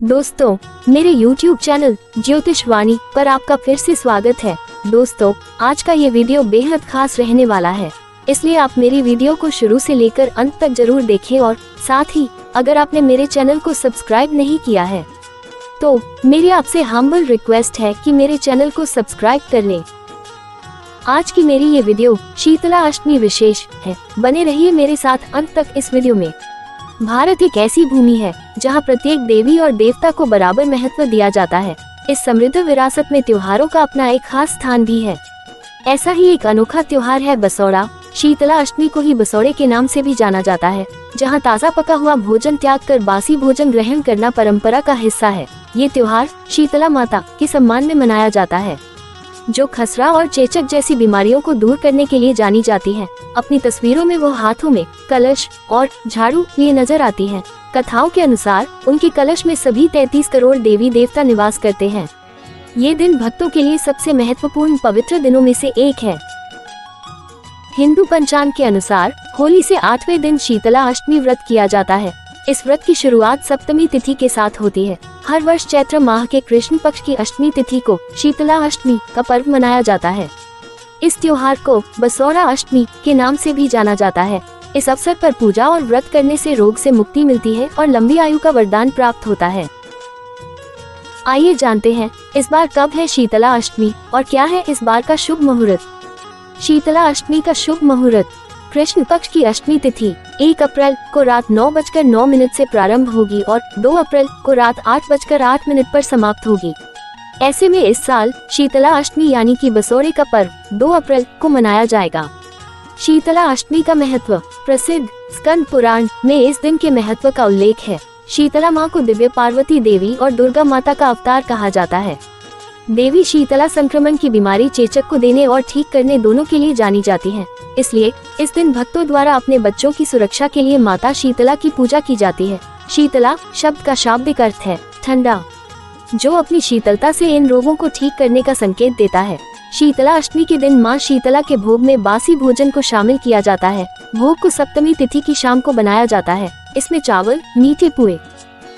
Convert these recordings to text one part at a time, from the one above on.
दोस्तों, मेरे YouTube channel ज्योतिषवाणी पर आपका फिर से स्वागत है। दोस्तों, आज का ये वीडियो बेहद खास रहने वाला है, इसलिए आप मेरी वीडियो को शुरू से लेकर अंत तक जरूर देखें और साथ ही अगर आपने मेरे चैनल को सब्सक्राइब नहीं किया है तो मेरी आपसे हम्बल रिक्वेस्ट है कि मेरे चैनल को सब्सक्राइब कर लें। आज की मेरी ये वीडियो शीतला अष्टमी विशेष है, बने रहिए मेरे साथ अंत तक इस वीडियो में। भारत एक ऐसी भूमि है जहाँ प्रत्येक देवी और देवता को बराबर महत्व दिया जाता है। इस समृद्ध विरासत में त्योहारों का अपना एक खास स्थान भी है। ऐसा ही एक अनोखा त्योहार है बसौड़ा। शीतला अष्टमी को ही बसौड़े के नाम से भी जाना जाता है, जहाँ ताज़ा पका हुआ भोजन त्याग कर बासी भोजन ग्रहण करना परंपरा का हिस्सा है। ये त्योहार शीतला माता के सम्मान में मनाया जाता है, जो खसरा और चेचक जैसी बीमारियों को दूर करने के लिए जानी जाती है। अपनी तस्वीरों में वो हाथों में कलश और झाड़ू लिए नजर आती हैं। कथाओं के अनुसार उनके कलश में सभी 33 करोड़ देवी देवता निवास करते हैं। ये दिन भक्तों के लिए सबसे महत्वपूर्ण पवित्र दिनों में से एक है। हिंदू पंचांग के अनुसार होली से 8वें दिन शीतला अष्टमी व्रत किया जाता है। इस व्रत की शुरुआत सप्तमी तिथि के साथ होती है। हर वर्ष चैत्र माह के कृष्ण पक्ष की अष्टमी तिथि को शीतला अष्टमी का पर्व मनाया जाता है। इस त्योहार को बसौड़ा अष्टमी के नाम से भी जाना जाता है। इस अवसर पर पूजा और व्रत करने से रोग से मुक्ति मिलती है और लंबी आयु का वरदान प्राप्त होता है। आइए जानते हैं इस बार कब है शीतला अष्टमी और क्या है इस बार का शुभ मुहूर्त। शीतला अष्टमी का शुभ मुहूर्त। कृष्ण पक्ष की अष्टमी तिथि 1 अप्रैल को रात 9:09 से प्रारंभ होगी और 2 अप्रैल को रात 8:08 पर समाप्त होगी। ऐसे में इस साल शीतला अष्टमी यानी कि बसौड़े का पर्व 2 अप्रैल को मनाया जाएगा। शीतला अष्टमी का महत्व। प्रसिद्ध स्कंद पुराण में इस दिन के महत्व का उल्लेख है। शीतला माँ को दिव्य पार्वती देवी और दुर्गा माता का अवतार कहा जाता है। देवी शीतला संक्रमण की बीमारी चेचक को देने और ठीक करने दोनों के लिए जानी जाती है। इसलिए इस दिन भक्तों द्वारा अपने बच्चों की सुरक्षा के लिए माता शीतला की पूजा की जाती है। शीतला शब्द का शाब्दिक अर्थ है ठंडा, जो अपनी शीतलता से इन रोगों को ठीक करने का संकेत देता है। शीतला अष्टमी के दिन माँ शीतला के भोग में बासी भोजन को शामिल किया जाता है। भोग को सप्तमी तिथि की शाम को बनाया जाता है। इसमें चावल, मीठे पुए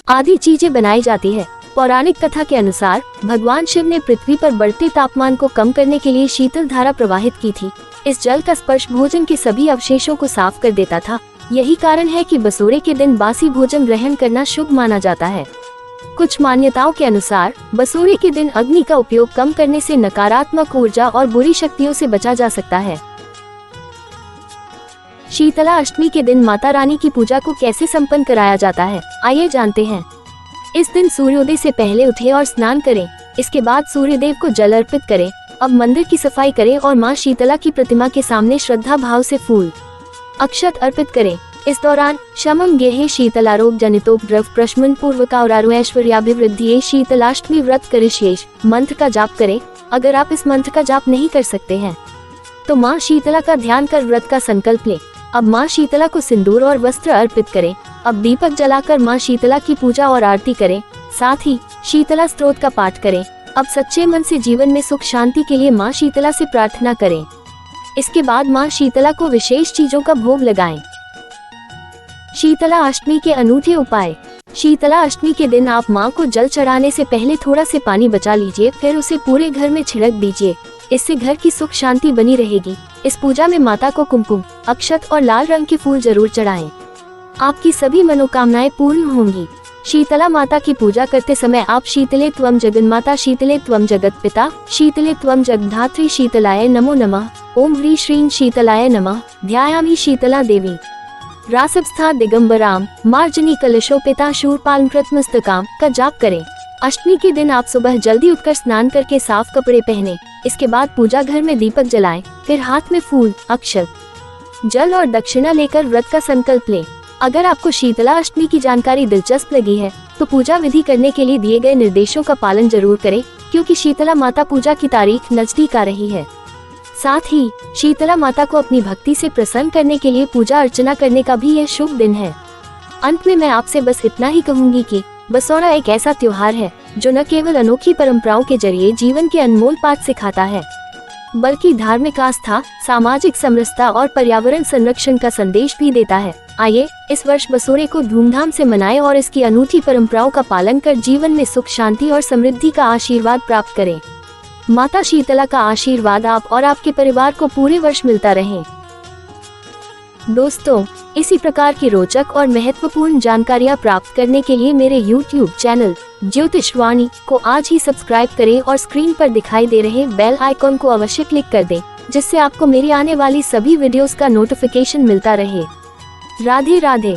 आदि चीजें बनाई जाती है। पौराणिक कथा के अनुसार भगवान शिव ने पृथ्वी पर बढ़ते तापमान को कम करने के लिए शीतल धारा प्रवाहित की थी। इस जल का स्पर्श भोजन के सभी अवशेषों को साफ कर देता था। यही कारण है कि बसौड़े के दिन बासी भोजन ग्रहण करना शुभ माना जाता है। कुछ मान्यताओं के अनुसार बसौड़े के दिन अग्नि का उपयोग कम करने से नकारात्मक ऊर्जा और बुरी शक्तियों से बचा जा सकता है। शीतला अष्टमी के दिन माता रानी की पूजा को कैसे संपन्न कराया जाता है, आइए जानते हैं। इस दिन सूर्योदय से पहले उठे और स्नान करें। इसके बाद सूर्य देव को जल अर्पित करें। अब मंदिर की सफाई करें और माँ शीतला की प्रतिमा के सामने श्रद्धा भाव से फूल अक्षत अर्पित करें। इस दौरान शमं गेहे शीतलारोग जनितोपद्रव प्रशमन पूर्वका और ऐश्वर्याभिवृद्धि शीतलाष्टमी व्रत करिष्येष मंत्र का जाप करें। अगर आप इस मंत्र का जाप नहीं कर सकते हैं तो माँ शीतला का ध्यान कर व्रत का संकल्प लें। अब माँ शीतला को सिंदूर और वस्त्र अर्पित करें। अब दीपक जलाकर माँ शीतला की पूजा और आरती करें। साथ ही शीतला स्तोत्र का पाठ करें। अब सच्चे मन से जीवन में सुख शांति के लिए माँ शीतला से प्रार्थना करें। इसके बाद माँ शीतला को विशेष चीजों का भोग लगाएं। शीतला अष्टमी के अनूठे उपाय। शीतला अष्टमी के दिन आप माँ को जल चढ़ाने से पहले थोड़ा से पानी बचा लीजिए, फिर उसे पूरे घर में छिड़क दीजिए। इससे घर की सुख शांति बनी रहेगी। इस पूजा में माता को कुमकुम, अक्षत और लाल रंग के फूल जरूर चढ़ाएं। आपकी सभी मनोकामनाएं पूर्ण होंगी। शीतला माता की पूजा करते समय आप शीतले त्वं जगन्माता, शीतले त्वं जगत पिता, शीतले त्वं जगद्धात्री, शीतलाय नमो नमः, ओम ह्रीं श्रीं शीतलाय नमः, ध्यायामि शीतला देवी रासवस्था दिगंबराम मार्जनी कलशोपेता शूरपालकृतमस्तकाम का जाप करें। अष्टमी के दिन आप सुबह जल्दी उठकर स्नान करके साफ कपड़े पहने। इसके बाद पूजा घर में दीपक जलाएं। फिर हाथ में फूल, अक्षत, जल और दक्षिणा लेकर व्रत का संकल्प लें। अगर आपको शीतला अष्टमी की जानकारी दिलचस्प लगी है तो पूजा विधि करने के लिए दिए गए निर्देशों का पालन जरूर करें, क्योंकि शीतला माता पूजा की तारीख नजदीक आ रही है। साथ ही शीतला माता को अपनी भक्ति से प्रसन्न करने के लिए पूजा अर्चना करने का भी यह शुभ दिन है। अंत में मैं आपसे बस इतना ही कहूंगी कि बसौड़ा एक ऐसा त्योहार है जो न केवल अनोखी परंपराओं के जरिए जीवन के अनमोल पाठ सिखाता है, बल्कि धार्मिक आस्था, सामाजिक समरसता और पर्यावरण संरक्षण का संदेश भी देता है। आइए इस वर्ष बसोरे को धूमधाम से मनाएं और इसकी अनूठी परंपराओं का पालन कर जीवन में सुख, शांति और समृद्धि का आशीर्वाद प्राप्त करें। माता शीतला का आशीर्वाद आप और आपके परिवार को पूरे वर्ष मिलता रहे। दोस्तों, इसी प्रकार की रोचक और महत्वपूर्ण जानकारियाँ प्राप्त करने के लिए मेरे YouTube चैनल ज्योतिषवाणी को आज ही सब्सक्राइब करें और स्क्रीन पर दिखाई दे रहे बेल आइकॉन को अवश्य क्लिक कर दें, जिससे आपको मेरी आने वाली सभी वीडियोस का नोटिफिकेशन मिलता रहे। राधे राधे।